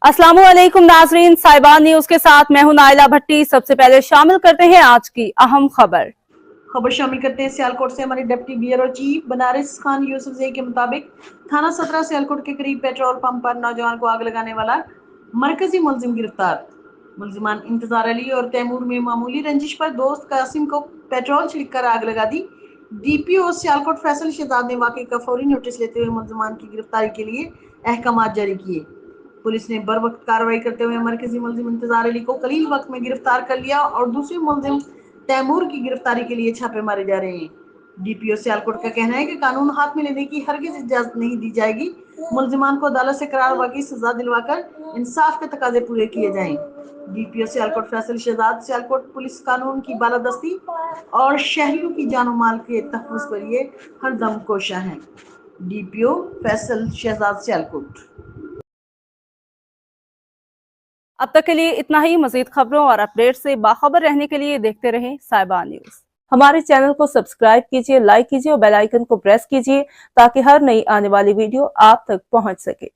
अस्सलाम वालेकुम नाजरीन, साहिबान न्यूज के साथ मैं हूं नाइला भट्टी। सबसे पहले शामिल करते हैं आज की अहम खबर शामिल करते हैं सियालकोट से। हमारे deputy bureau chief Banaras Khan Yousafzai के मुताबिक थाना 17 सियालकोट के करीब पेट्रोल पंप पर नौजवान को आग लगाने वाला मरकजी मुलजिम गिरफ्तार। मुलजिमान इंतजार अली और तैमूर में मामूली रंजिश पर दोस्त कासिम को पेट्रोल छिड़क कर आग लगा दी। DPO सियालकोट फैसल शहजाद ने वाकई का फौरी नोटिस लेते हुए मुलजिमान की गिरफ्तारी के लिए अहकामात जारी किए। पुलिस ने बर वक्त कार्रवाई करते हुए मरकजी मुलजिम इंतजार अली को कलील वक्त में गिरफ्तार कर लिया और दूसरे मुलजिम तैमूर की गिरफ्तारी के लिए छापे मारे जा रहे हैं। DPO सियालकोट का कहना है कि कानून हाथ में लेने की हरगिज इजाजत नहीं दी जाएगी। मुलजिमान को अदालत से करार वाकई सजा दिलवाकर इंसाफ के तकाजे पूरे किए जाएं। DPO सियालकोट फैसल शहजाद सियालकोट पुलिस कानून की बालादस्ती और शहरियों की जानो माल के तहफ़्फ़ुज़ पर ये हरदम कोशा है। DPO फैसल शहजाद सियालकोट। अब तक के लिए इतना ही। मजीद खबरों और अपडेट से बाखबर रहने के लिए देखते रहें साहिबान न्यूज। हमारे चैनल को सब्सक्राइब कीजिए, लाइक कीजिए और बेल आइकन को प्रेस कीजिए ताकि हर नई आने वाली वीडियो आप तक पहुंच सके।